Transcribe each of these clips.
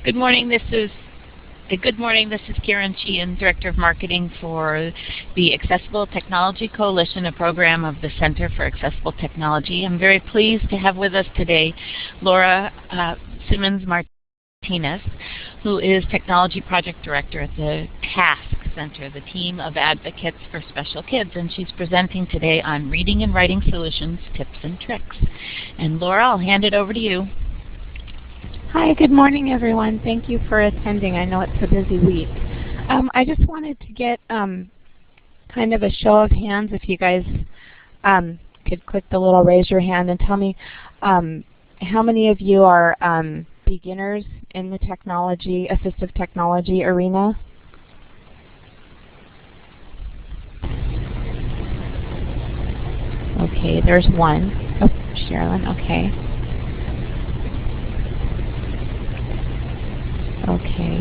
Good morning. This is Karen Sheehan, Director of Marketing for the Accessible Technology Coalition, a program of the Center for Accessible Technology. I'm very pleased to have with us today Laura Simmons-Martinez, who is Technology Project Director at the TASK Center, the Team of Advocates for Special Kids, and she's presenting today on Reading and Writing Solutions, Tips and Tricks. And Laura, I'll hand it over to you. Hi, good morning, everyone. Thank you for attending. I know it's a busy week. I just wanted to get kind of a show of hands if you guys could click the little raise your hand and tell me how many of you are beginners in the assistive technology arena. Okay, there's one. Oh, Sherilyn, okay. Okay.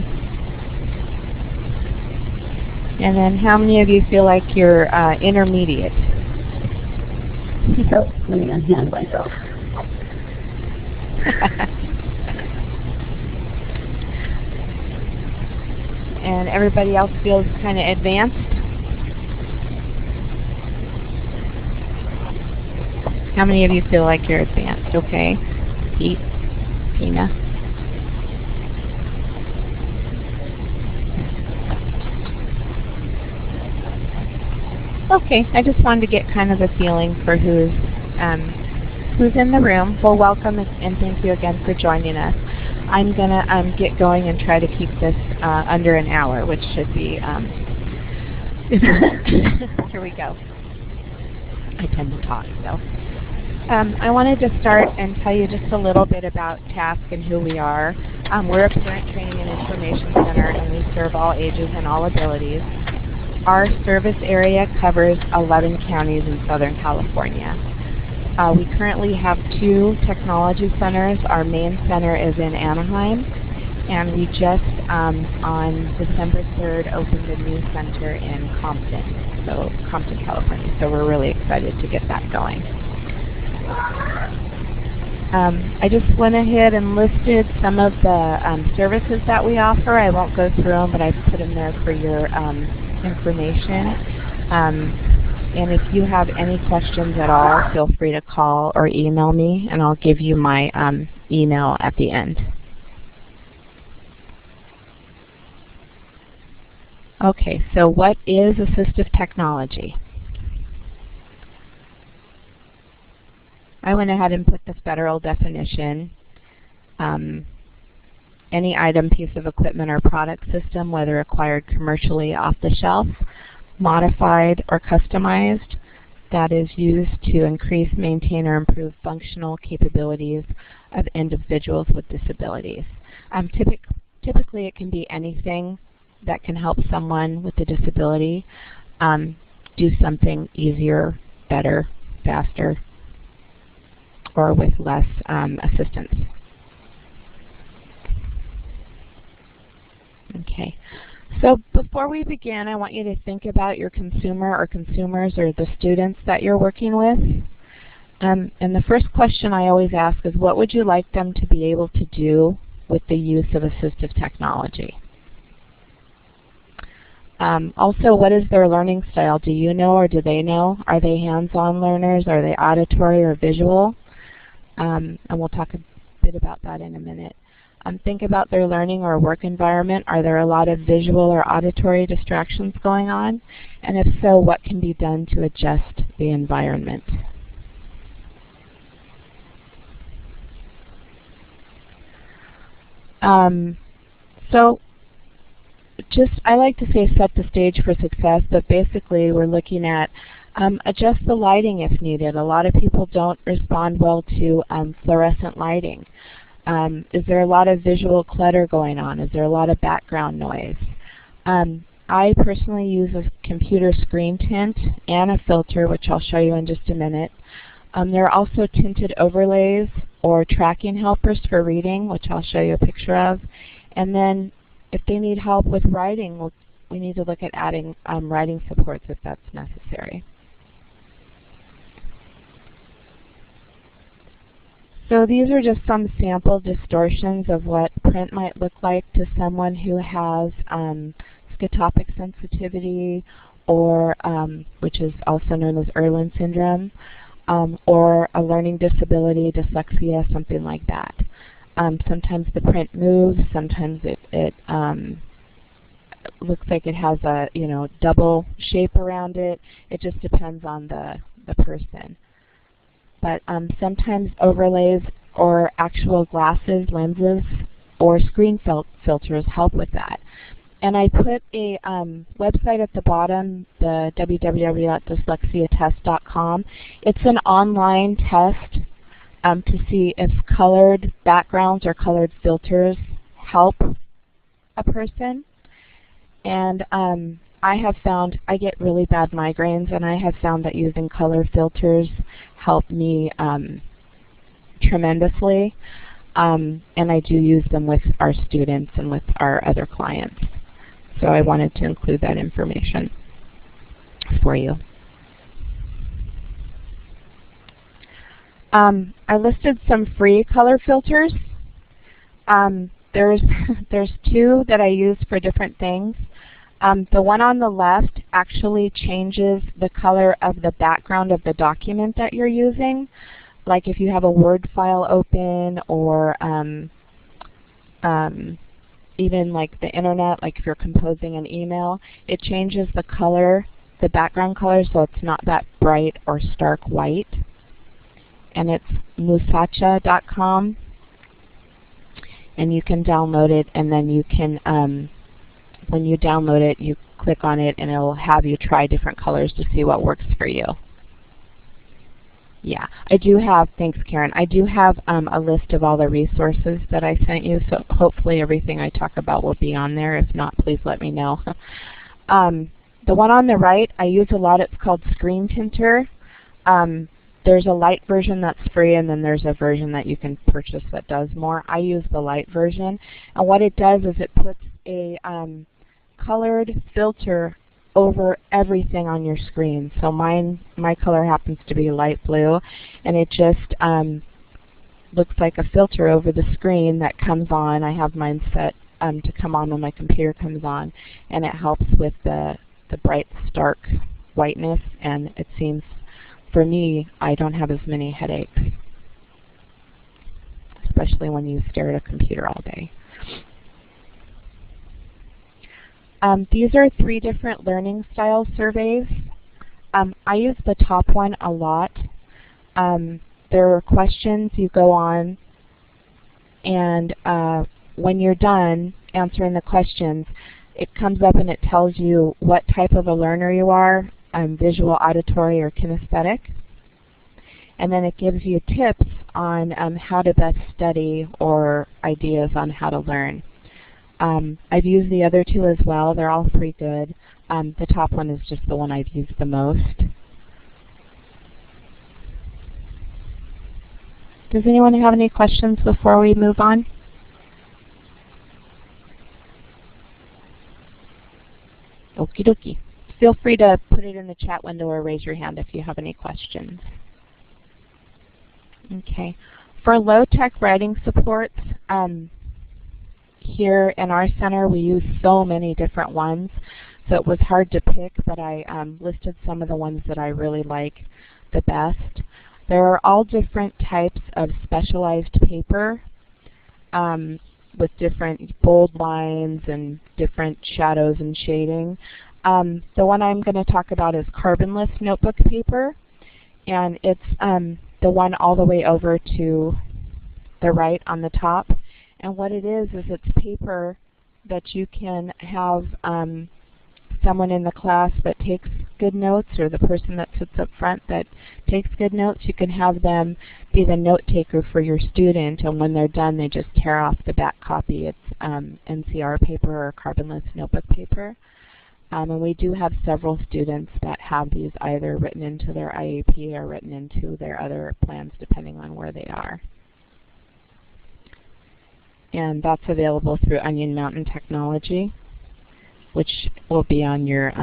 And then how many of you feel like you're intermediate? Oh, let me unhand myself. And everybody else feels kind of advanced? How many of you feel like you're advanced? Okay. Pete? Tina? Okay, I just wanted to get kind of a feeling for who's in the room. Well, welcome and thank you again for joining us. I'm going to get going and try to keep this under an hour, which should be, here we go. I tend to talk, so. I wanted to start and tell you just a little bit about TASK and who we are. We're a parent training and information center, and we serve all ages and all abilities. Our service area covers 11 counties in Southern California. We currently have 2 technology centers. Our main center is in Anaheim, and we just, on December 3rd, opened a new center in Compton, California. So we're really excited to get that going. I just went ahead and listed some of the services that we offer. I won't go through them, but I've put them there for your information. And if you have any questions at all, feel free to call or email me, and I'll give you my email at the end. Okay, so what is assistive technology? I went ahead and put the federal definition. Any item, piece of equipment, or product system, whether acquired commercially off the shelf, modified, or customized, that is used to increase, maintain, or improve functional capabilities of individuals with disabilities. Typically, it can be anything that can help someone with a disability do something easier, better, faster, or with less assistance. Okay, so before we begin, I want you to think about your consumer or consumers or the students that you're working with. And the first question I always ask is, what would you like them to be able to do with the use of assistive technology? Also, what is their learning style? Do you know or do they know? Are they hands-on learners? Are they auditory or visual? And we'll talk a bit about that in a minute. Think about their learning or work environment. Are there a lot of visual or auditory distractions going on? And if so, what can be done to adjust the environment? I like to say set the stage for success, but basically we're looking at adjust the lighting if needed. A lot of people don't respond well to fluorescent lighting. Is there a lot of visual clutter going on? Is there a lot of background noise? I personally use a computer screen tint and a filter, which I'll show you in just a minute. There are also tinted overlays or tracking helpers for reading, which I'll show you a picture of. And then if they need help with writing, we need to look at adding writing supports if that's necessary. So these are just some sample distortions of what print might look like to someone who has scotopic sensitivity, or which is also known as Irlen syndrome, or a learning disability, dyslexia, something like that. Sometimes the print moves, sometimes it looks like it has a double shape around it. It just depends on the person. But sometimes overlays or actual glasses, lenses, or screen filters help with that. And I put a website at the bottom, the www.dyslexiatest.com. It's an online test to see if colored backgrounds or colored filters help a person. And I have found I get really bad migraines, and I have found that using color filters help me tremendously. And I do use them with our students and with our other clients. So I wanted to include that information for you. I listed some free color filters. There's two that I use for different things. The one on the left actually changes the color of the background of the document that you're using. Like if you have a Word file open, or even like the internet, like if you're composing an email, it changes the color, the background color, so it's not that bright or stark white. And it's musacha.com, and you can download it, and then you can, when you download it, you click on it and it will have you try different colors to see what works for you. Yeah, I do have, thanks Karen, I do have a list of all the resources that I sent you, so hopefully everything I talk about will be on there. If not, please let me know. The one on the right I use a lot. It's called Screen Tinter. There's a light version that's free, and then there's a version that you can purchase that does more. I use the light version, and what it does is it puts a colored filter over everything on your screen. So my color happens to be light blue, and it just looks like a filter over the screen that comes on. I have mine set to come on when my computer comes on, and it helps with the bright, stark whiteness, and it seems, for me, I don't have as many headaches, especially when you stare at a computer all day. These are 3 different learning style surveys. I use the top one a lot. There are questions you go on, and when you're done answering the questions, it comes up and it tells you what type of a learner you are, visual, auditory, or kinesthetic. And then it gives you tips on how to best study or ideas on how to learn. I've used the other 2 as well. They're all pretty good. The top one is just the one I've used the most. Does anyone have any questions before we move on? Okie dokie. Feel free to put it in the chat window or raise your hand if you have any questions. Okay. For low-tech writing supports, here in our center we use so many different ones, so it was hard to pick, but I listed some of the ones that I really like the best. There are all different types of specialized paper with different bold lines and different shadows and shading. The one I'm going to talk about is carbonless notebook paper, and it's the one all the way over to the right on the top. And what it is it's paper that you can have someone in the class that takes good notes, or the person that sits up front that takes good notes, you can have them be the note taker for your student, and when they're done they just tear off the back copy. It's NCR paper or carbonless notebook paper. And we do have several students that have these either written into their IEP or written into their other plans depending on where they are. And that's available through Onion Mountain Technology, which will be on your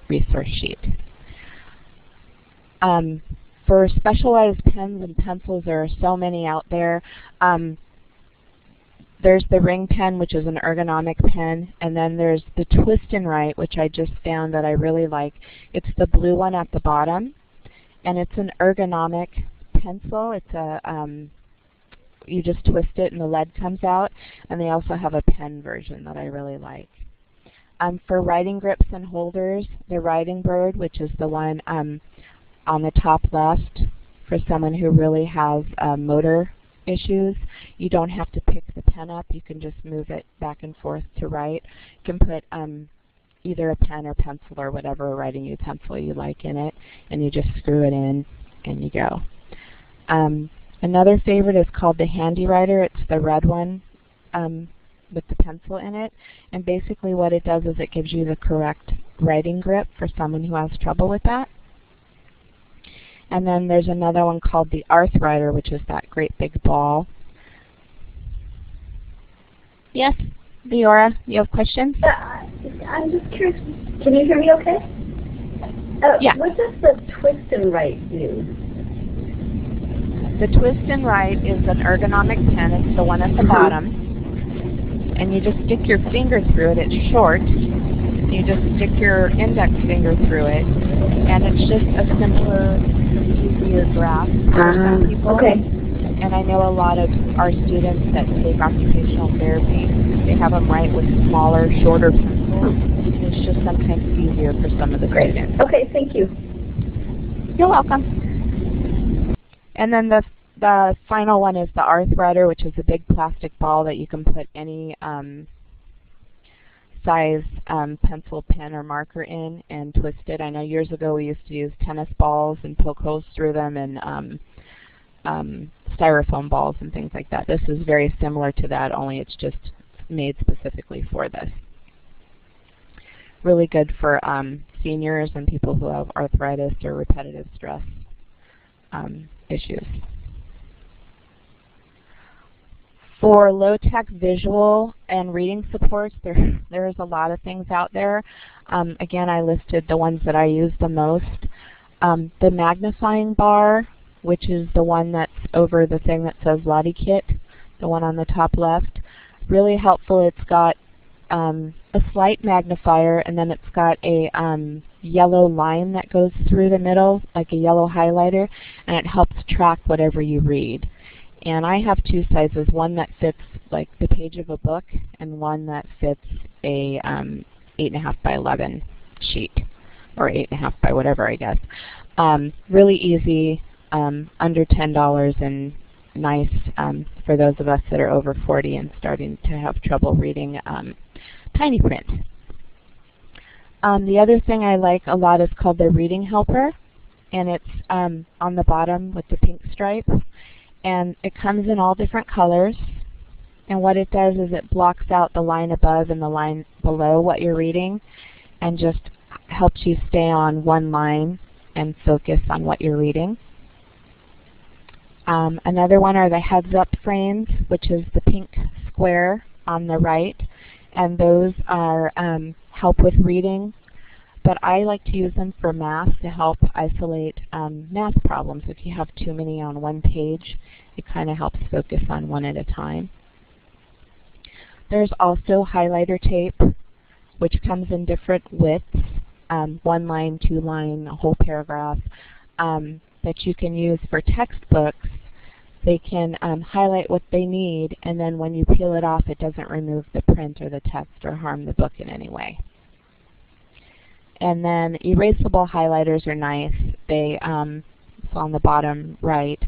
resource sheet. For specialized pens and pencils, there are so many out there. There's the ring pen, which is an ergonomic pen, and then there's the twist and write, which I just found that I really like. It's the blue one at the bottom, and it's an ergonomic pencil. It's a you just twist it and the lead comes out, and they also have a pen version that I really like. For writing grips and holders, the Writing Bird, which is the one on the top left, for someone who really has motor issues. You don't have to pick the pen up. You can just move it back and forth to write. You can put either a pen or pencil or whatever writing utensil you like in it, and you just screw it in and you go. Another favorite is called the Handy Writer. It's the red one with the pencil in it, and basically what it does is it gives you the correct writing grip for someone who has trouble with that. And then there's another one called the Arthwriter, which is that great big ball. Yes, Leora, you have questions? I'm just curious. Can you hear me okay? Yeah. What does the twist and write do? The twist and write is an ergonomic pen. It's the one at the bottom. And you just stick your finger through it. It's short. You just stick your index finger through it. And it's just a simpler, easier grasp for some people. Okay. And I know a lot of our students that take occupational therapy, they have them write with smaller, shorter pencils. It's just sometimes easier for some of the students. Okay, thank you. You're welcome. And then the final one is the Arthwriter, which is a big plastic ball that you can put any size pencil, pen, or marker in and twist it. I know years ago we used to use tennis balls and poke holes through them, and styrofoam balls and things like that. This is very similar to that, only it's just made specifically for this. Really good for seniors and people who have arthritis or repetitive stress issues. For low-tech visual and reading supports, there is a lot of things out there. Again, I listed the ones that I use the most. The magnifying bar, which is the one that's over the thing that says Lottie Kit, the one on the top left, really helpful. It's got a slight magnifier, and then it's got a yellow line that goes through the middle, like a yellow highlighter, and it helps track whatever you read. And I have two sizes, one that fits like the page of a book, and one that fits a 8.5 by 11 sheet, or 8.5 by whatever, I guess. Really easy, under $10, and nice for those of us that are over 40 and starting to have trouble reading tiny print. The other thing I like a lot is called the Reading Helper, and it's on the bottom with the pink stripe. And it comes in all different colors, and what it does is it blocks out the line above and the line below what you're reading, and just helps you stay on one line and focus on what you're reading. Another one are the heads-up frames, which is the pink square on the right, and those are help with reading. But I like to use them for math to help isolate math problems. If you have too many on one page, it kind of helps focus on one at a time. There's also highlighter tape, which comes in different widths, 1 line, 2 line, a whole paragraph, that you can use for textbooks. They can highlight what they need, and then when you peel it off, it doesn't remove the print or the text or harm the book in any way. And then erasable highlighters are nice. They, it's on the bottom right.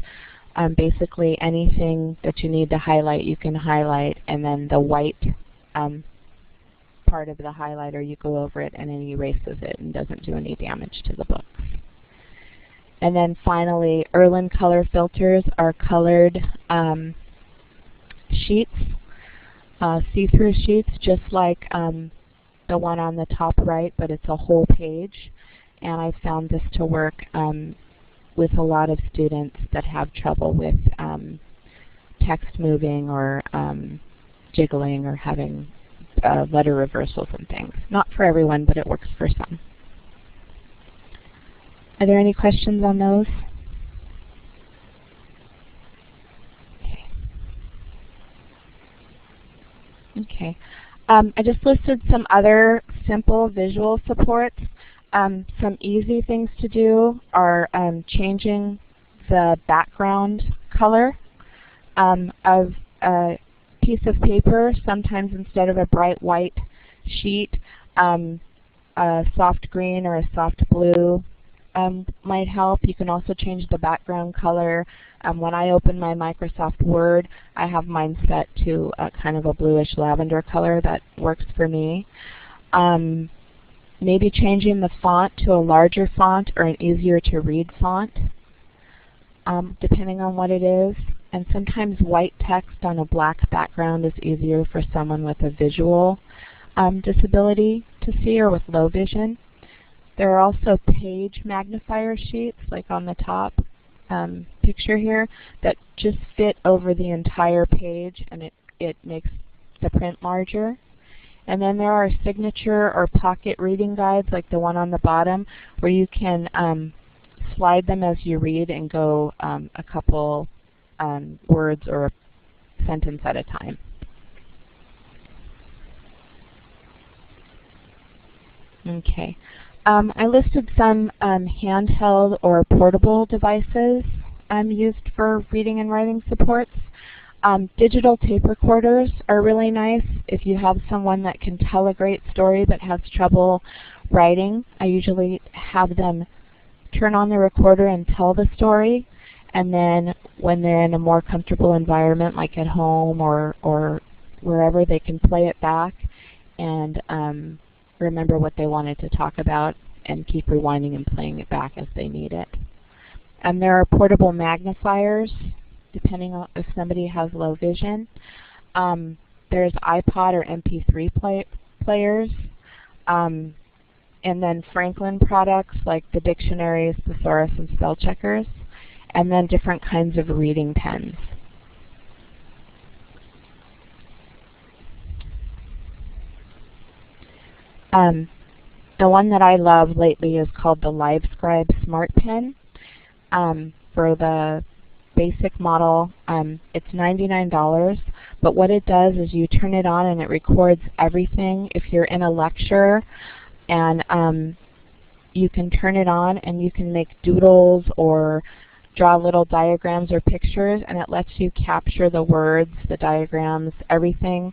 Basically anything that you need to highlight, you can highlight, and then the white part of the highlighter, you go over it and it erases it and doesn't do any damage to the books. And then finally, Erlen color filters are colored sheets, see-through sheets, just like the one on the top right, but it's a whole page. And I found this to work with a lot of students that have trouble with text moving or jiggling or having letter reversals and things. Not for everyone, but it works for some. Are there any questions on those? Okay. I just listed some other simple visual supports. Some easy things to do are changing the background color of a piece of paper. Sometimes instead of a bright white sheet, a soft green or a soft blue might help. You can also change the background color. When I open my Microsoft Word, I have mine set to a kind of a bluish lavender color that works for me. Maybe changing the font to a larger font or an easier to read font, depending on what it is. And sometimes white text on a black background is easier for someone with a visual disability to see, or with low vision. There are also page magnifier sheets, like on the top picture here, that just fit over the entire page, and it makes the print larger. And then there are signature or pocket reading guides, like the one on the bottom, where you can slide them as you read and go a couple words or a sentence at a time. Okay. I listed some handheld or portable devices used for reading and writing supports. Digital tape recorders are really nice if you have someone that can tell a great story but has trouble writing. I usually have them turn on the recorder and tell the story, and then when they're in a more comfortable environment, like at home or wherever, they can play it back and remember what they wanted to talk about and keep rewinding and playing it back as they need it. And there are portable magnifiers, depending on if somebody has low vision. There's iPod or MP3 players. And then Franklin products like the dictionaries, thesaurus, and spell checkers. And then different kinds of reading pens. The one that I love lately is called the LiveScribe Smart Pen. For the basic model, it's $99, but what it does is you turn it on and it records everything. If you're in a lecture, and you can turn it on and you can make doodles or draw little diagrams or pictures, and it lets you capture the words, the diagrams, everything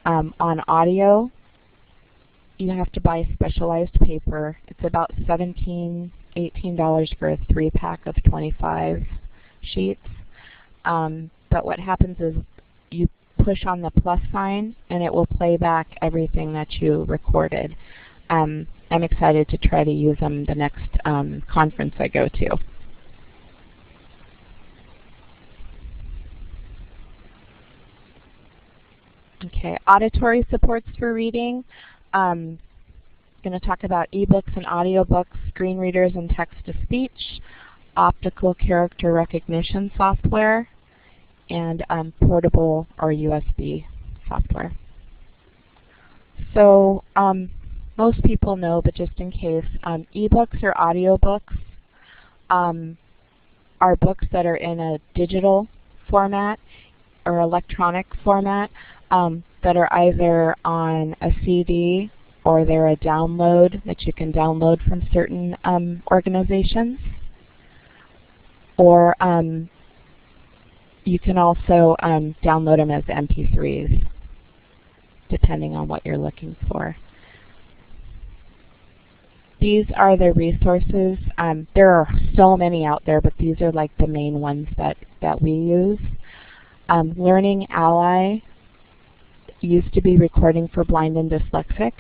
on audio. You have to buy specialized paper. It's about $17, $18 for a 3-pack of 25 sheets. But what happens is you push on the plus sign and it will play back everything that you recorded. I'm excited to try to use them the next conference I go to. Okay, auditory supports for reading. I'm going to talk about ebooks and audiobooks, screen readers and text-to-speech, optical character recognition software, and portable or USB software. So most people know, but just in case, ebooks or audiobooks are books that are in a digital format or electronic format that are either on a CD or they're a download that you can download from certain organizations. Or you can also download them as MP3s, depending on what you're looking for. These are the resources. There are so many out there, but these are like the main ones that we use. Learning Ally used to be Recording for Blind and Dyslexic.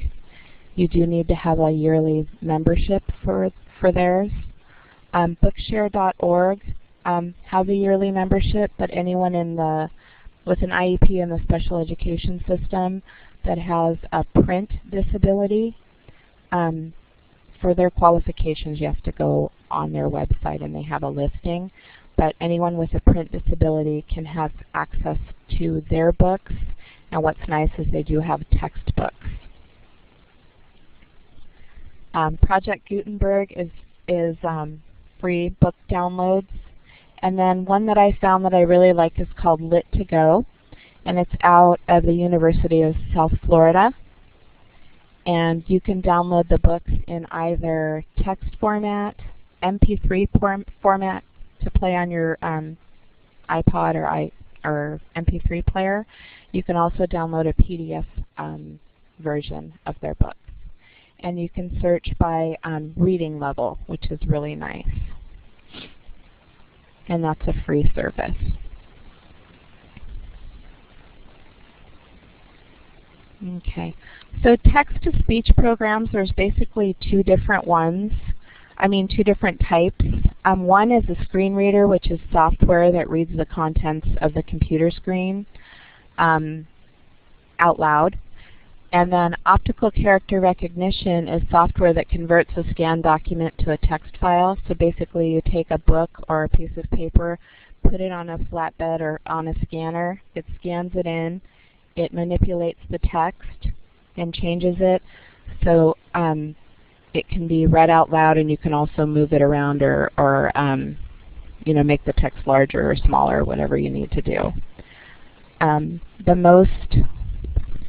You do need to have a yearly membership for theirs. Bookshare.org has a yearly membership, but anyone with an IEP in the special education system that has a print disability, for their qualifications you have to go on their website and they have a listing. But anyone with a print disability can have access to their books, and what's nice is they do have textbooks. Project Gutenberg is free book downloads. And then one that I found that I really like is called Lit2Go. and it's out of the University of South Florida. And you can download the books in either text format, MP3 format to play on your iPod or MP3 player. You can also download a PDF version of their books. And you can search by reading level, which is really nice. And that's a free service. Okay, so text-to-speech programs, there's basically two different types. One is a screen reader, which is software that reads the contents of the computer screen out loud. And then optical character recognition is software that converts a scanned document to a text file. So basically you take a book or a piece of paper, put it on a flatbed or on a scanner, it scans it in, it manipulates the text and changes it so it can be read out loud, and you can also move it around or make the text larger or smaller, whatever you need to do.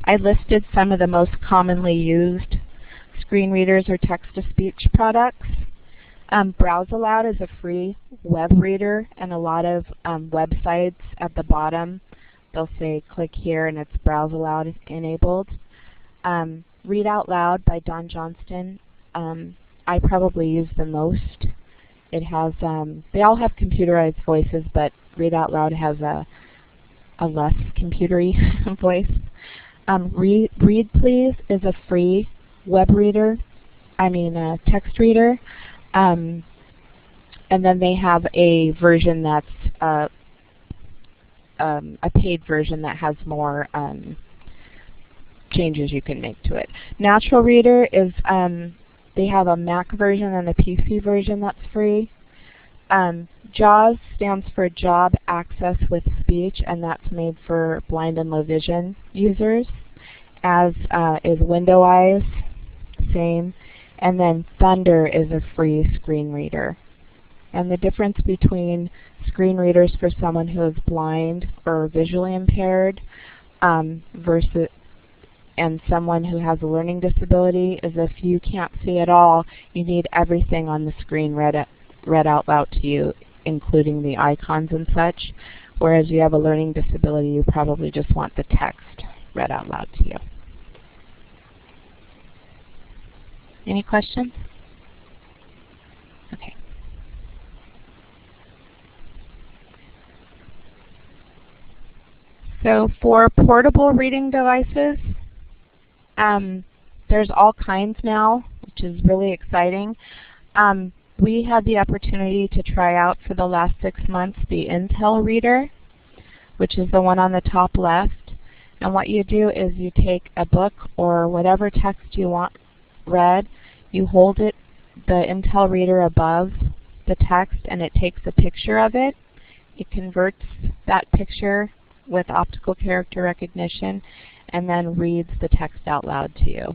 I listed some of the most commonly used screen readers or text-to-speech products. Browse Aloud is a free web reader, and a lot of websites at the bottom, they'll say click here and it's Browse Aloud enabled. Read Out Loud by Don Johnston, I probably use the most. It has, they all have computerized voices, but Read Out Loud has a less computery voice. Read Please is a free web reader, text reader. And then they have a version that's a paid version that has more changes you can make to it. Natural Reader is, they have a Mac version and a PC version that's free. JAWS stands for Job Access with Speech, and that's made for blind and low vision users, as is Window Eyes, same. And then Thunder is a free screen reader. And the difference between screen readers for someone who is blind or visually impaired versus and someone who has a learning disability is if you can't see at all, you need everything on the screen read out loud to you, including the icons and such. Whereas you have a learning disability, you probably just want the text read out loud to you. Any questions? Okay. So for portable reading devices, there's all kinds now, which is really exciting. We had the opportunity to try out for the last 6 months the Intel reader, which is the one on the top left. And what you do is you take a book or whatever text you want read, you hold it, the Intel reader above the text, and it takes a picture of it. It converts that picture with optical character recognition and then reads the text out loud to you.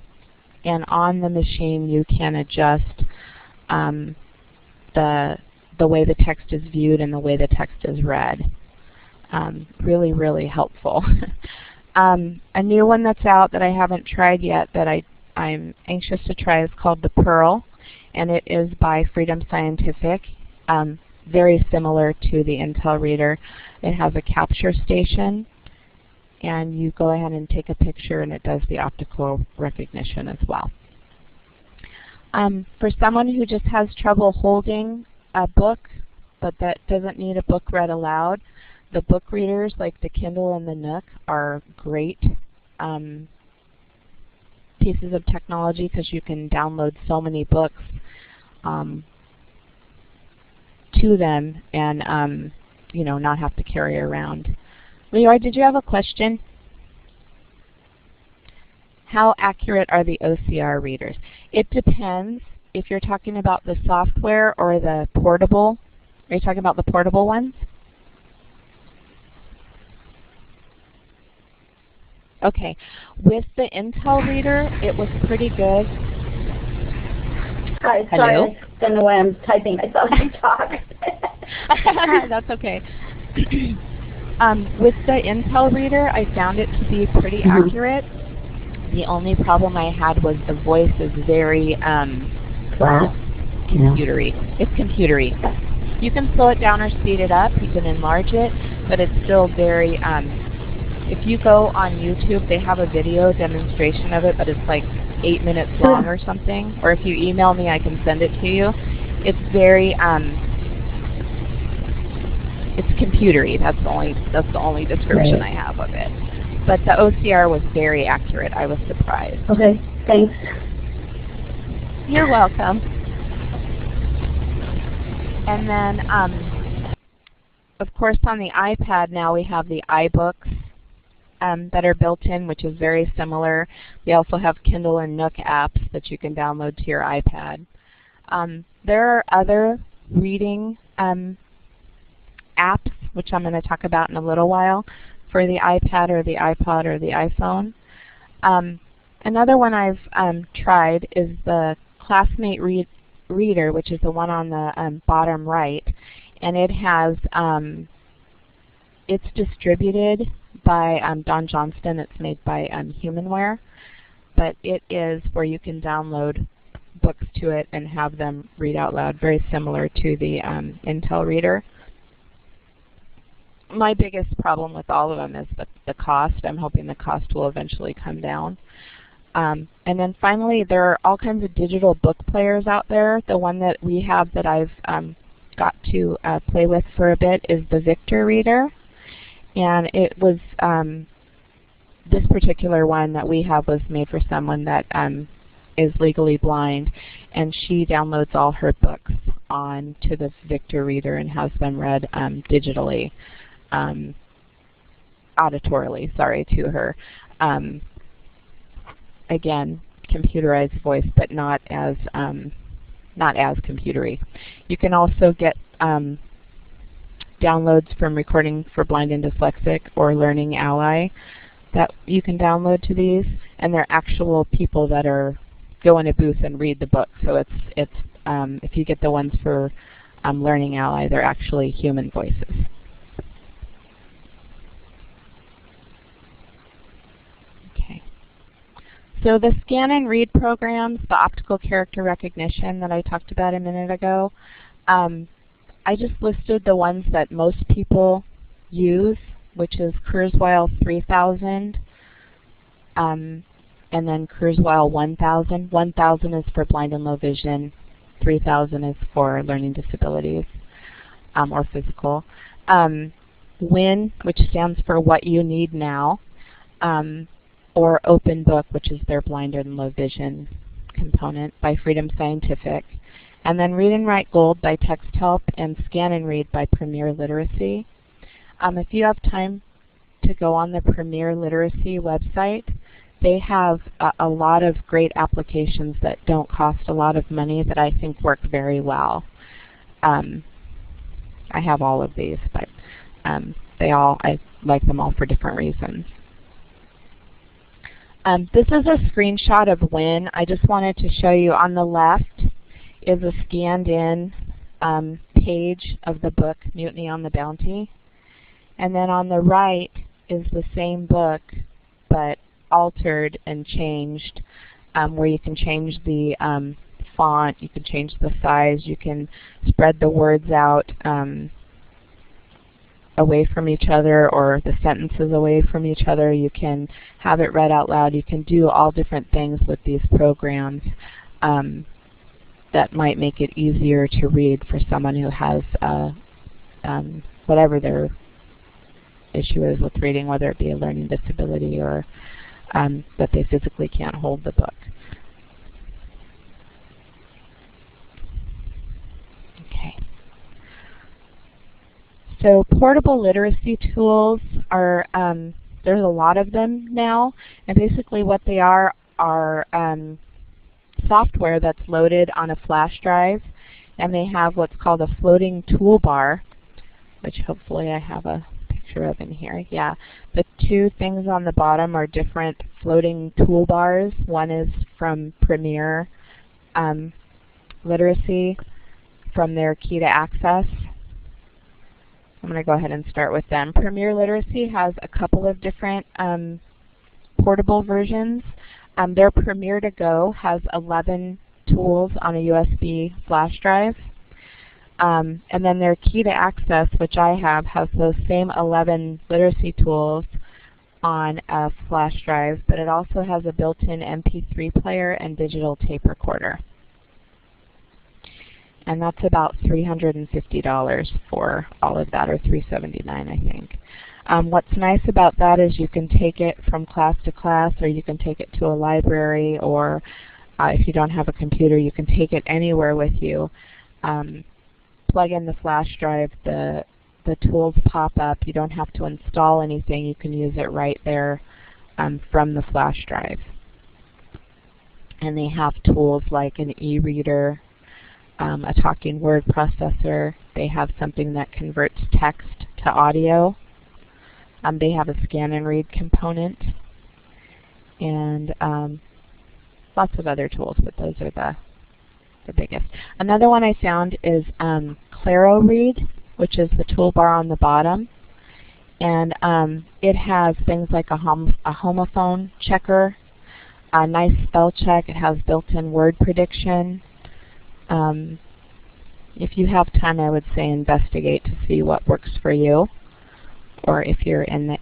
And on the machine you can adjust the way the text is viewed and the way the text is read. Really, really helpful. A new one that's out that I haven't tried yet that I'm anxious to try is called the Pearl, and it is by Freedom Scientific. Very similar to the Intel reader. It has a capture station, and you go ahead and take a picture and it does the optical recognition as well. For someone who just has trouble holding a book but that doesn't need a book read aloud, the book readers like the Kindle and the Nook are great pieces of technology because you can download so many books to them and not have to carry around. Leroy, did you have a question? How accurate are the OCR readers? It depends if you're talking about the software or the portable. Are you talking about the portable ones? Okay. With the Intel reader, it was pretty good. Hi, Hello? sorry, I don't know why I'm typing. I thought I talked. That's okay. With the Intel reader, I found it to be pretty accurate. The only problem I had was the voice is very Flat? computery. It's computery. You can slow it down or speed it up. You can enlarge it, but it's still very, if you go on YouTube, they have a video demonstration of it, but it's like 8 minutes long or something. Or if you email me, I can send it to you. It's very, it's computery. That's the only description I have of it. But the OCR was very accurate. I was surprised. Okay, thanks. You're welcome. And then, of course, on the iPad now we have the iBooks that are built in, which is very similar. We also have Kindle and Nook apps that you can download to your iPad. There are other reading apps, which I'm going to talk about in a little while, for the iPad or the iPod or the iPhone. Another one I've tried is the Classmate Reader, which is the one on the bottom right, and it has, it's distributed by Don Johnston. It's made by Humanware, but it is where you can download books to it and have them read out loud, very similar to the Intel reader. My biggest problem with all of them is the cost. I'm hoping the cost will eventually come down. And then finally, there are all kinds of digital book players out there. The one that we have that I've got to play with for a bit is the Victor Reader. And it was, this particular one that we have was made for someone that is legally blind, and she downloads all her books onto the Victor Reader and has them read digitally, auditorily, sorry, to her. Again, computerized voice, but not as computery. You can also get downloads from Recording for Blind and Dyslexic or Learning Ally that you can download to these, and they're actual people that are go in a booth and read the book. So it's if you get the ones for Learning Ally, they're actually human voices. So the scan and read programs, the optical character recognition that I talked about a minute ago, I just listed the ones that most people use, which is Kurzweil 3000, and then Kurzweil 1000. 1000 is for blind and low vision. 3000 is for learning disabilities or physical. WYNN, which stands for What You Need Now. Or Open Book, which is their blind and low vision component by Freedom Scientific. And then Read and Write Gold by TextHelp and Scan and Read by Premier Literacy. If you have time to go on the Premier Literacy website, they have a lot of great applications that don't cost a lot of money that I think work very well. I have all of these, but I like them all for different reasons. This is a screenshot of WYNN. I just wanted to show you on the left is a scanned in page of the book Mutiny on the Bounty. And then on the right is the same book but altered and changed, where you can change the font, you can change the size, you can spread the words out away from each other or the sentences away from each other. You can have it read out loud. You can do all different things with these programs that might make it easier to read for someone who has whatever their issue is with reading, whether it be a learning disability or that they physically can't hold the book. Okay. So portable literacy tools are, there's a lot of them now, and basically what they are software that's loaded on a flash drive, and they have what's called a floating toolbar, which hopefully I have a picture of in here. Yeah, the two things on the bottom are different floating toolbars. One is from Premier Literacy from their Key to Access I'm going to go ahead and start with them. Premier Literacy has a couple of different portable versions. Their Premier to Go has 11 tools on a USB flash drive. And then their Key to Access, which I have, has those same 11 literacy tools on a flash drive, but it also has a built-in MP3 player and digital tape recorder. And that's about $350 for all of that, or $379 I think. What's nice about that is you can take it from class to class, or you can take it to a library, or if you don't have a computer, you can take it anywhere with you. Plug in the flash drive, the tools pop up. You don't have to install anything. You can use it right there from the flash drive. And they have tools like an e-reader, a talking word processor. They have something that converts text to audio. They have a scan and read component, and lots of other tools, but those are the biggest. Another one I found is ClaroRead, which is the toolbar on the bottom, and it has things like a homophone checker, a nice spell check. It has built-in word prediction. If you have time, I would say investigate to see what works for you, or if you're in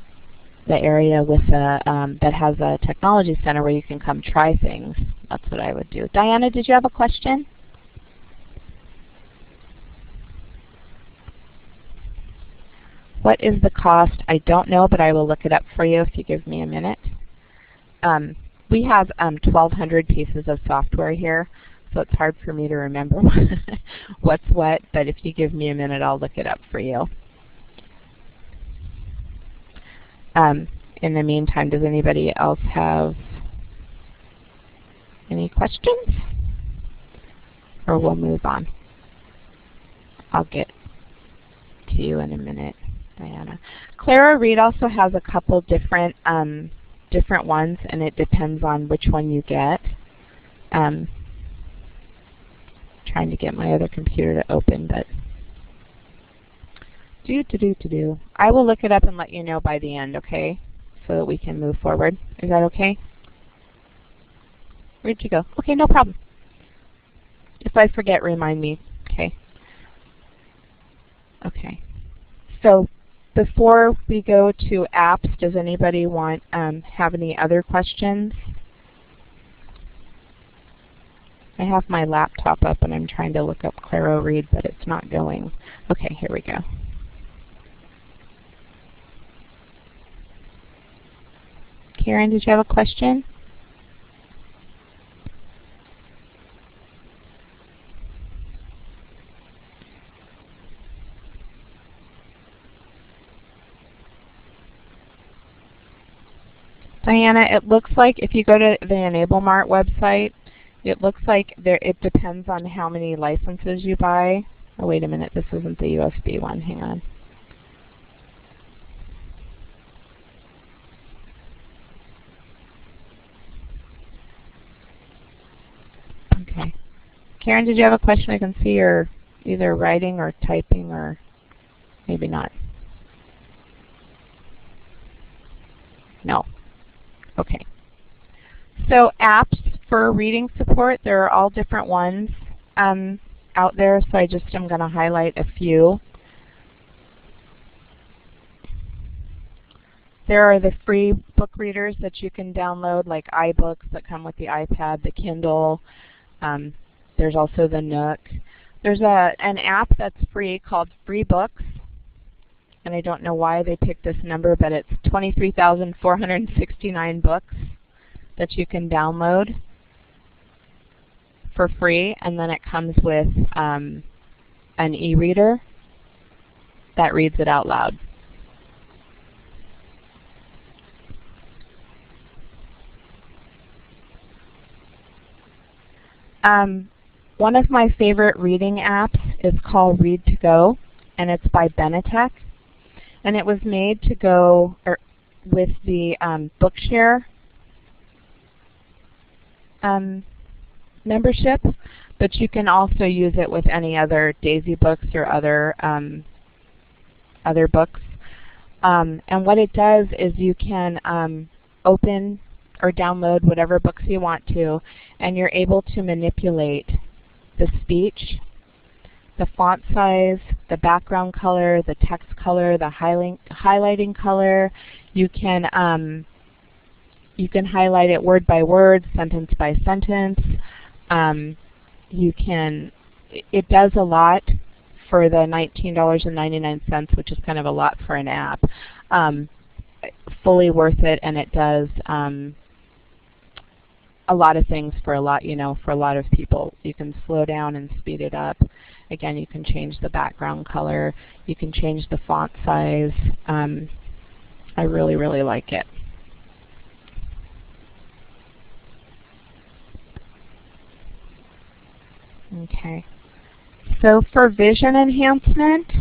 the area with a, that has a technology center where you can come try things, that's what I would do. Diana, did you have a question? What is the cost? I don't know, but I will look it up for you if you give me a minute. We have 1,200 pieces of software here, so it's hard for me to remember what's what, but if you give me a minute, I'll look it up for you. In the meantime, does anybody else have any questions? Or we'll move on. I'll get to you in a minute, Diana. ClaroRead also has a couple different different ones, and it depends on which one you get. Trying to get my other computer to open, but I will look it up and let you know by the end, okay? So that we can move forward. Is that okay? Where'd you go? Okay, no problem. If I forget, remind me, okay? Okay. So before we go to apps, does anybody want have any other questions? I have my laptop up and I'm trying to look up ClaroRead, but it's not going. Okay, here we go. Karen, did you have a question? Diana, it looks like if you go to the EnableMart website, it looks like it depends on how many licenses you buy. Oh, wait a minute, this isn't the USB one. Hang on. Okay. Karen, did you have a question? I can see you're either writing or typing, or maybe not. No. Okay. So apps for reading support, there are all different ones out there, so I just am going to highlight a few. There are the free book readers that you can download, like iBooks that come with the iPad, the Kindle. There's also the Nook. There's an app that's free called Free Books, and I don't know why they picked this number, but it's 23,469 books that you can download for free, and then it comes with an e-reader that reads it out loud. One of my favorite reading apps is called Read to Go, and it's by Benetech, and it was made to go with the Bookshare membership, but you can also use it with any other Daisy Books or other other books. And what it does is you can open or download whatever books you want to, and you're able to manipulate the speech, the font size, the background color, the text color, the highlighting color. You can highlight it word by word, sentence by sentence. It does a lot for the $19.99, which is kind of a lot for an app. Fully worth it, and it does a lot of things for a lot of people. You can slow down and speed it up. Again, you can change the background color. You can change the font size. I really, really like it. Okay. So for vision enhancement,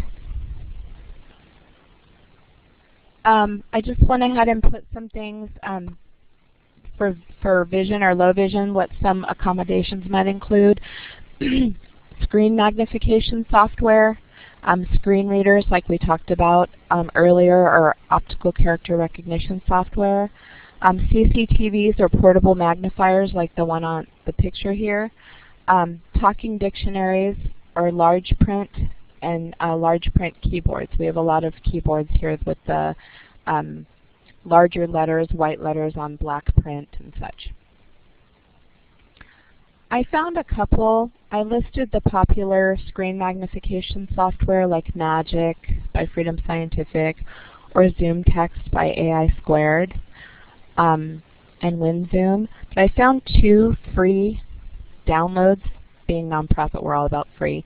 I just went ahead and put some things for vision or low vision, what some accommodations might include. Screen magnification software, screen readers like we talked about earlier, or optical character recognition software, CCTVs or portable magnifiers like the one on the picture here, talking dictionaries or large print and large print keyboards. We have a lot of keyboards here with the larger letters, white letters on black print and such. I found a couple. I listed the popular screen magnification software like Magic by Freedom Scientific or Zoom Text by AI Squared and WYNN. But I found 2 free downloads. Being nonprofit, we're all about free.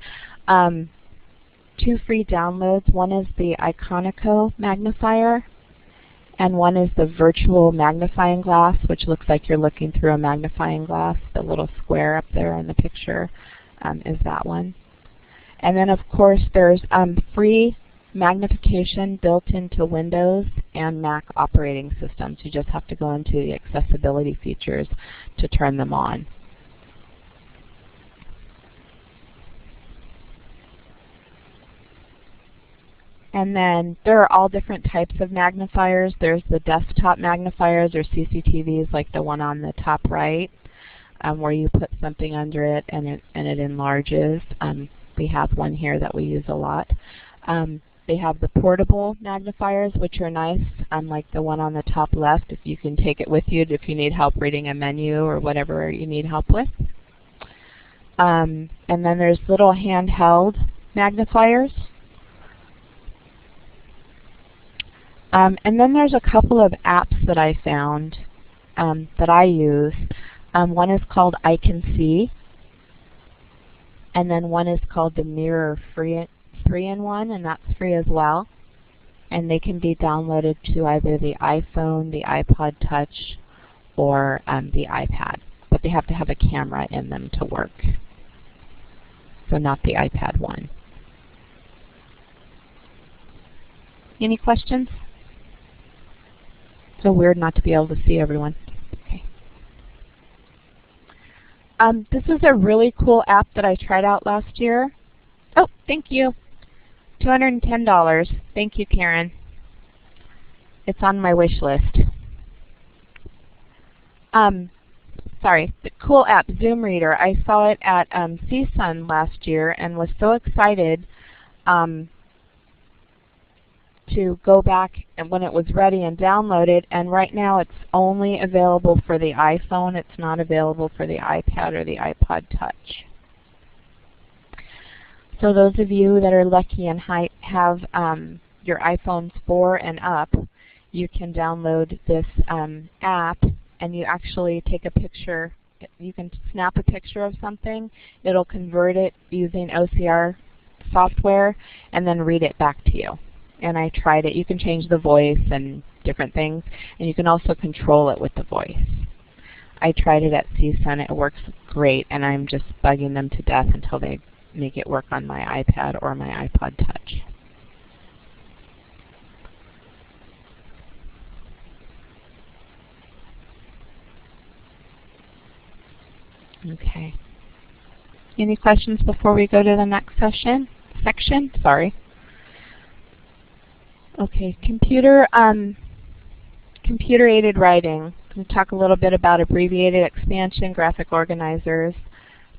2 free downloads. One is the Iconico magnifier, and one is the virtual magnifying glass, which looks like you're looking through a magnifying glass. The little square up there in the picture is that one. And then, of course, there's free magnification built into Windows and Mac operating systems. You just have to go into the accessibility features to turn them on. And then there are all different types of magnifiers. There's the desktop magnifiers or CCTVs like the one on the top right, where you put something under it and it enlarges. We have one here that we use a lot. They have the portable magnifiers, which are nice, like the one on the top left, if you can take it with you if you need help reading a menu or whatever you need help with. And then there's little handheld magnifiers. And then there's a couple of apps that I found that I use. One is called I Can See, and then one is called the Mirror 3-in-1, and that's free as well. And they can be downloaded to either the iPhone, the iPod Touch, or the iPad. But they have to have a camera in them to work. So not the iPad one. Any questions? So weird not to be able to see everyone. Okay. This is a really cool app that I tried out last year. Oh, thank you. $210. Thank you, Karen. It's on my wish list. Sorry, the cool app, Zoom Reader. I saw it at CSUN last year and was so excited to go back and when it was ready and download it, and right now it's only available for the iPhone. It's not available for the iPad or the iPod Touch. So those of you that are lucky and have your iPhones 4 and up, you can download this app, and you actually take a picture. You can snap a picture of something. It'll convert it using OCR software and then read it back to you. And I tried it. You can change the voice and different things, and you can also control it with the voice. I tried it at CSUN. It works great, and I'm just bugging them to death until they make it work on my iPad or my iPod Touch. Okay. Any questions before we go to the next section? Sorry. Okay, computer-aided writing. I'm going to talk a little bit about abbreviated expansion, graphic organizers,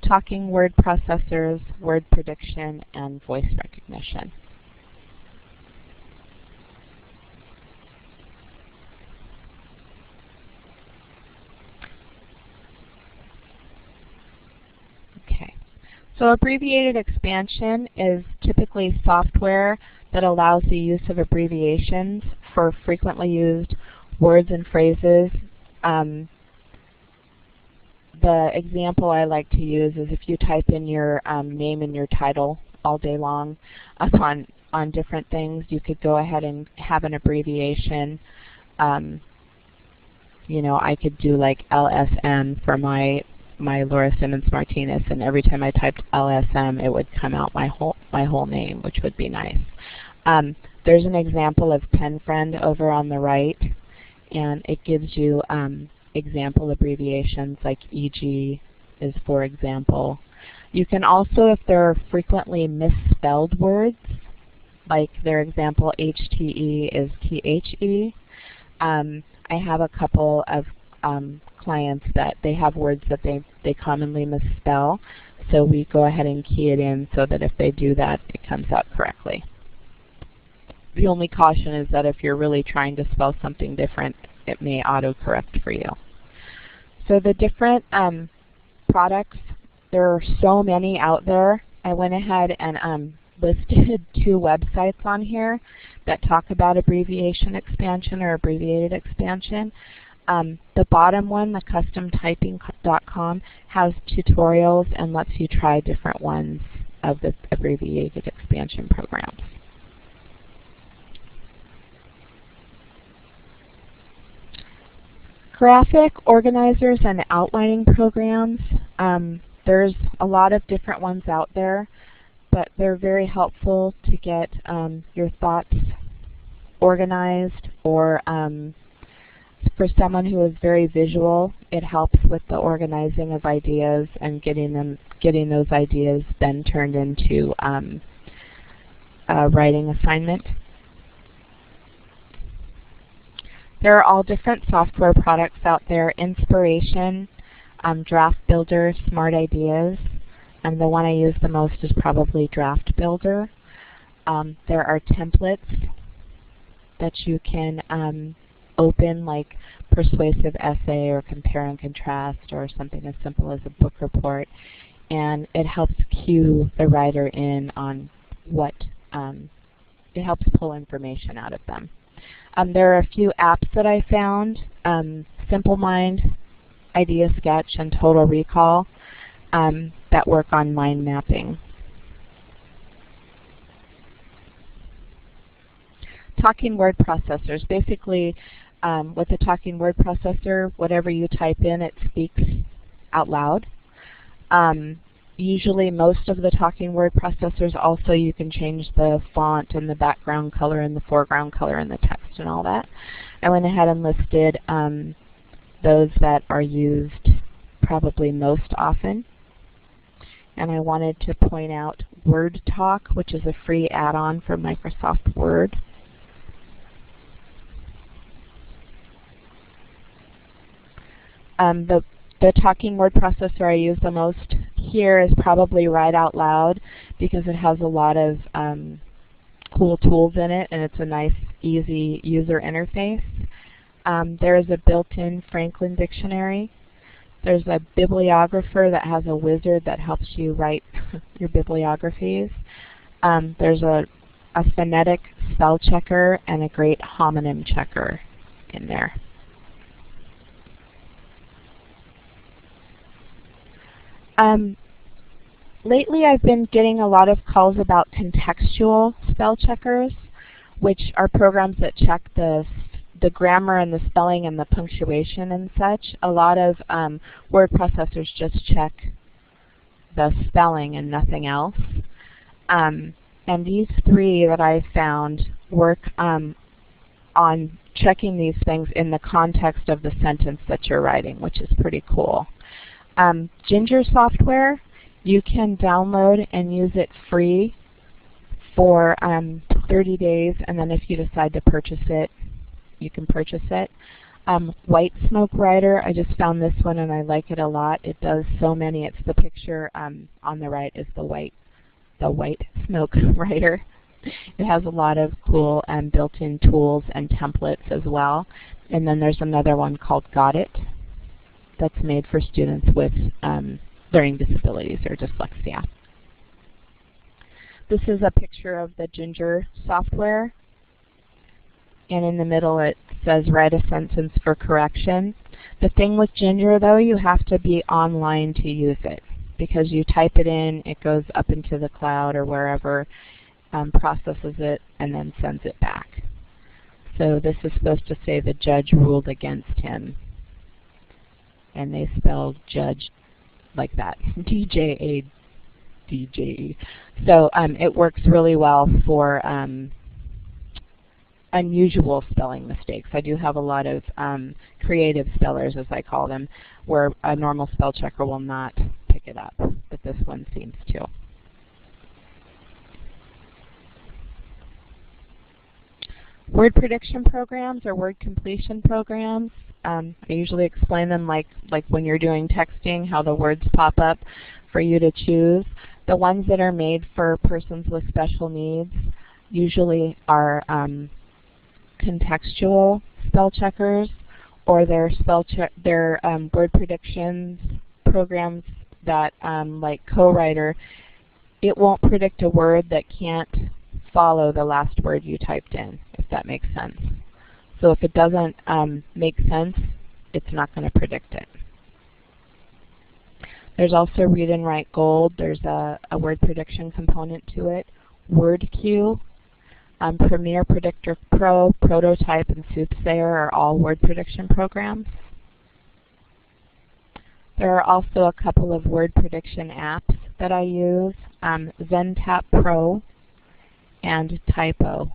talking word processors, word prediction, and voice recognition. Okay, so abbreviated expansion is typically software that allows the use of abbreviations for frequently used words and phrases. The example I like to use is if you type in your name and your title all day long on different things, you could go ahead and have an abbreviation. You know, I could do like LSM for my Laura Simmons-Martinez, and every time I typed LSM, it would come out my whole name, which would be nice. There's an example of PenFriend over on the right, and it gives you example abbreviations like EG is for example. You can also, if there are frequently misspelled words, like their example HTE is THE. I have a couple of clients that they have words that they commonly misspell, so we go ahead and key it in so that if they do that, it comes out correctly. The only caution is that if you're really trying to spell something different, it may autocorrect for you. So the different products, there are so many out there. I went ahead and listed 2 websites on here that talk about abbreviation expansion or abbreviated expansion. The bottom one, the customtyping.com, has tutorials and lets you try different ones of the abbreviated expansion programs. Graphic organizers and outlining programs. There's a lot of different ones out there, but they're very helpful to get your thoughts organized, or for someone who is very visual, it helps with the organizing of ideas and getting those ideas then turned into a writing assignment. There are all different software products out there: Inspiration, Draft Builder, Smart Ideas, and the one I use the most is probably Draft Builder. There are templates that you can open, like Persuasive Essay or Compare and Contrast, or something as simple as a book report, and it helps cue the writer in on what, it helps pull information out of them. There are a few apps that I found, Simple Mind, Idea Sketch, and Total Recall, that work on mind mapping. Talking word processors. Basically, with a talking word processor, whatever you type in, it speaks out loud. Usually most of the talking word processors also, you can change the font and the background color and the foreground color and the text and all that. I went ahead and listed those that are used probably most often. And I wanted to point out WordTalk, which is a free add-on for Microsoft Word. The talking word processor I use the most here is probably Write Out Loud, because it has a lot of cool tools in it, and it's a nice, easy user interface. There is a built-in Franklin dictionary. There's a bibliographer that has a wizard that helps you write your bibliographies. There's a phonetic spell checker and a great homonym checker in there. Lately I've been getting a lot of calls about contextual spell checkers, which are programs that check the grammar and the spelling and the punctuation and such. A lot of word processors just check the spelling and nothing else. And these 3 that I found work on checking these things in the context of the sentence that you're writing, which is pretty cool. Ginger software, you can download and use it free for 30 days, and then if you decide to purchase it, you can purchase it. White Smoke Writer, I just found this one and I like it a lot. It does so many. It's the picture on the right is the White Smoke Writer. It has a lot of cool built-in tools and templates as well. And then there's another one called Got It that's made for students with learning disabilities or dyslexia. This is a picture of the Ginger software. And in the middle it says write a sentence for correction. The thing with Ginger though, you have to be online to use it, because you type it in, it goes up into the cloud or wherever, processes it, and then sends it back. So this is supposed to say the judge ruled against him. And they spelled judge like that, D-J-A-D-J-E. So it works really well for unusual spelling mistakes. I do have a lot of creative spellers, as I call them, where a normal spell checker will not pick it up, but this one seems to. Word prediction programs or word completion programs. I usually explain them like when you're doing texting, how the words pop up for you to choose. The ones that are made for persons with special needs usually are contextual spell checkers, or they're word predictions programs that, like Co-Writer, it won't predict a word that can't follow the last word you typed in, if that makes sense. So if it doesn't make sense, it's not going to predict it. There's also Read and Write Gold. There's a word prediction component to it. WordQ, Premier Predictor Pro, Prototype, and Soothsayer are all word prediction programs. There are also a couple of word prediction apps that I use, ZenTap Pro and Typo.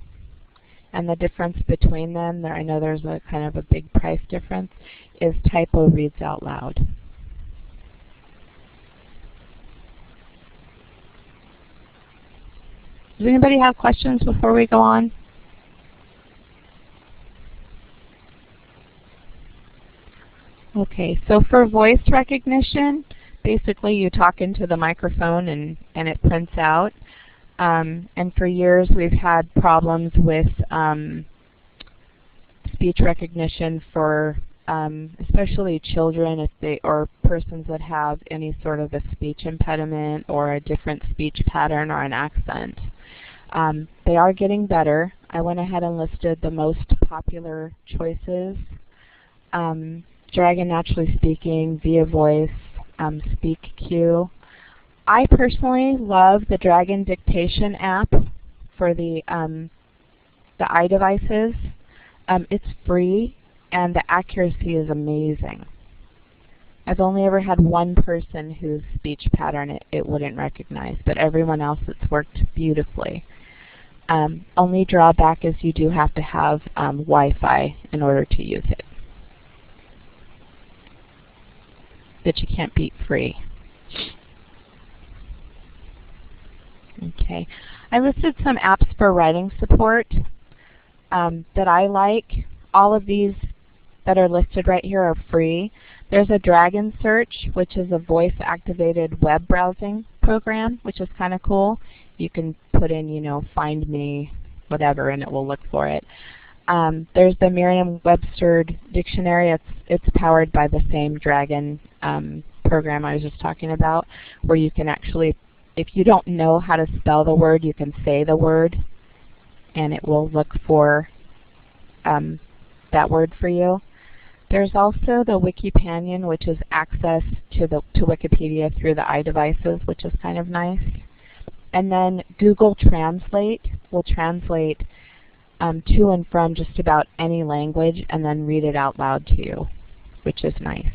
And the difference between them, I know there's a kind of a big price difference, is Typo reads out loud. Does anybody have questions before we go on? Okay, so for voice recognition, basically you talk into the microphone and it prints out. And for years we've had problems with speech recognition for especially children or persons that have any sort of a speech impediment or a different speech pattern or an accent. They are getting better. I went ahead and listed the most popular choices. Dragon Naturally Speaking, Via Voice, SpeakQ. I personally love the Dragon Dictation app for the iDevices. It's free and the accuracy is amazing. I've only ever had one person whose speech pattern it wouldn't recognize, but everyone else it's worked beautifully. Only drawback is you do have to have Wi-Fi in order to use it. But you can't beat free. Okay, I listed some apps for writing support that I like. All of these that are listed right here are free. There's a Dragon Search, which is a voice-activated web browsing program, which is kind of cool. You can put in, you know, find me, whatever, and it will look for it. There's the Merriam-Webster dictionary. It's powered by the same Dragon program I was just talking about, where you can actually, if you don't know how to spell the word, you can say the word, and it will look for that word for you. There's also the Wikipanion, which is access to Wikipedia through the iDevices, which is kind of nice. And then Google Translate will translate to and from just about any language and then read it out loud to you, which is nice.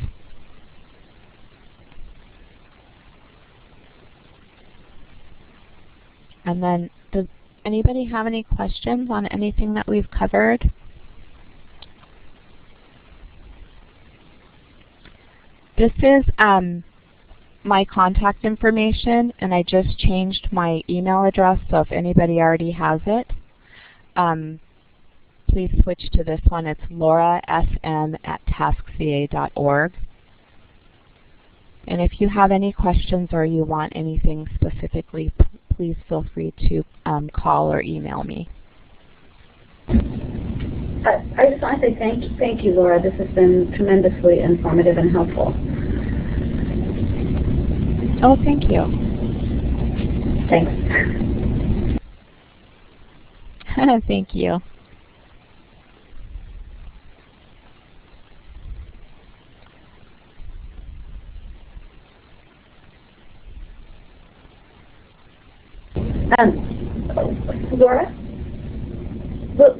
And then, does anybody have any questions on anything that we've covered? This is my contact information, and I just changed my email address, so if anybody already has it, please switch to this one. It's laurasm@taskca.org. And if you have any questions or you want anything specifically, please feel free to call or email me. I just want to say thank you, Laura. This has been tremendously informative and helpful. Oh, thank you. Thanks. Thank you. Laura, will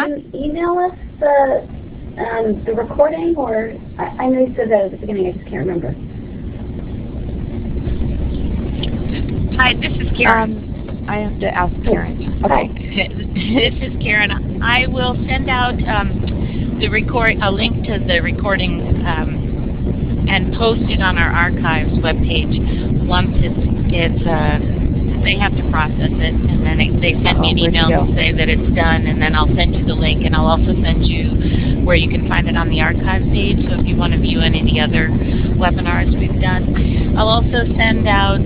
you email us the recording, or I know you said that at the beginning. I just can't remember. Hi, this is Karen. I have to ask Karen. Okay. This is Karen. I will send out a link to the recording and post it on our archives webpage once it's they have to process it, and then they send me an email to say that it's done, and then I'll send you the link, and I'll also send you where you can find it on the archive page, so if you want to view any of the other webinars we've done. I'll also send out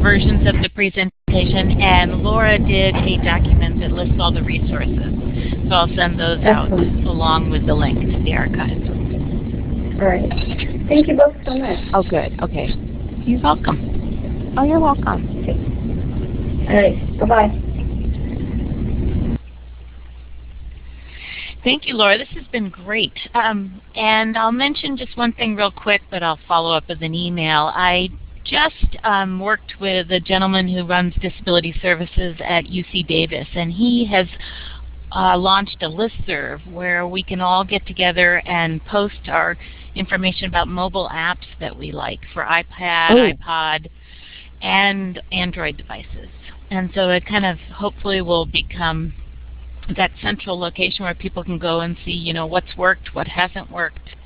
versions of the presentation, and Laura did a document that lists all the resources, so I'll send those out along with the link to the archive. All right. Thank you both so much. Oh, good. Okay. You're welcome. Oh, you're welcome. Okay. All right. Bye-bye. Thank you, Laura. This has been great. And I'll mention just one thing real quick, but I'll follow up with an email. I just worked with a gentleman who runs disability services at UC Davis, and he has launched a listserv where we can all get together and post our information about mobile apps that we like for iPad, iPod, and Android devices. And so it kind of hopefully will become that central location where people can go and see, you know, what's worked, what hasn't worked,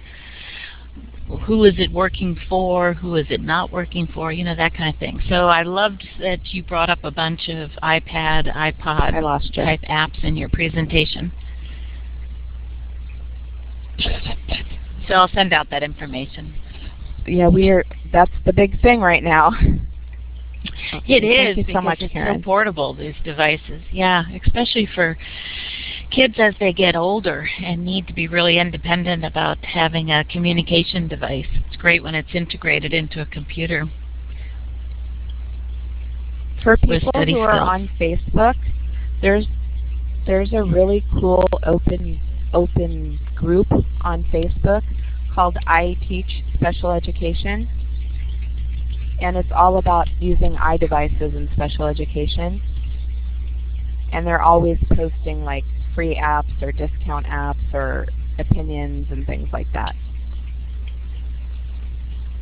who is it working for, who is it not working for, you know, that kind of thing. So I loved that you brought up a bunch of iPad, iPod type apps in your presentation. So I'll send out that information. Yeah, that's the big thing right now. It is, Thank you so much, it's Karen. so portable, these devices. Yeah, especially for kids as they get older and need to be really independent about having a communication device. It's great when it's integrated into a computer. For people who are on Facebook, there's a really cool open group on Facebook called I Teach Special Education. And it's all about using iDevices in special education. And they're always posting like free apps or discount apps or opinions and things like that.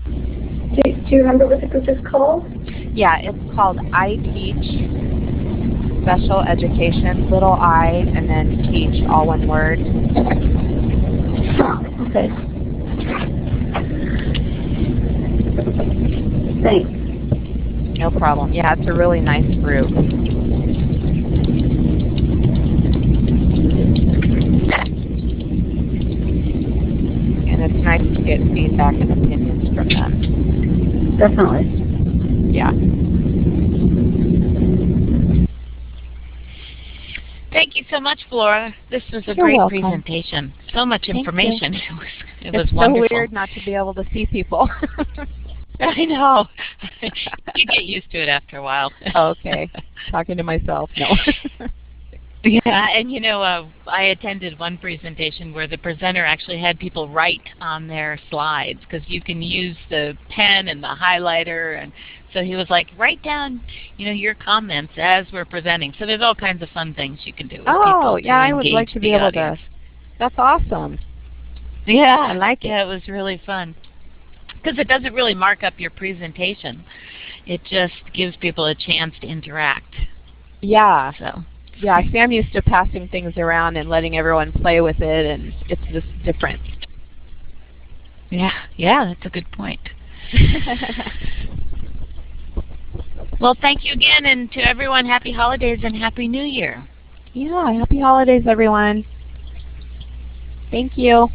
Do you remember what the group is called? Yeah, it's called I Teach Special Education, little I and then teach, all one word. Okay. Thanks. No problem. Yeah, it's a really nice group. And it's nice to get feedback and opinions from them. Definitely. Yeah. Thank you so much, Flora. This was a great presentation. So much information. It was wonderful. It's so weird not to be able to see people. I know. You get used to it after a while. Okay. Talking to myself. No. Yeah, and you know, I attended one presentation where the presenter actually had people write on their slides, because you can use the pen and the highlighter, and so he was like, write down, you know, your comments as we're presenting. So there's all kinds of fun things you can do with people. Yeah, I would like to be able to. That's awesome. Yeah, I like it. Yeah, it was really fun. Because it doesn't really mark up your presentation. It just gives people a chance to interact. Yeah. So. Yeah, Sam used to passing things around and letting everyone play with it, and it's just different. Yeah, that's a good point. Well, thank you again, and to everyone, happy holidays and happy New Year. Yeah, happy holidays, everyone. Thank you.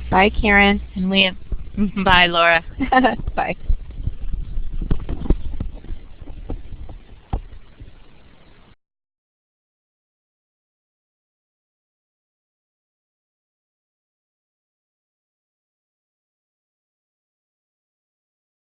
Bye, Karen. And bye, Laura. Bye.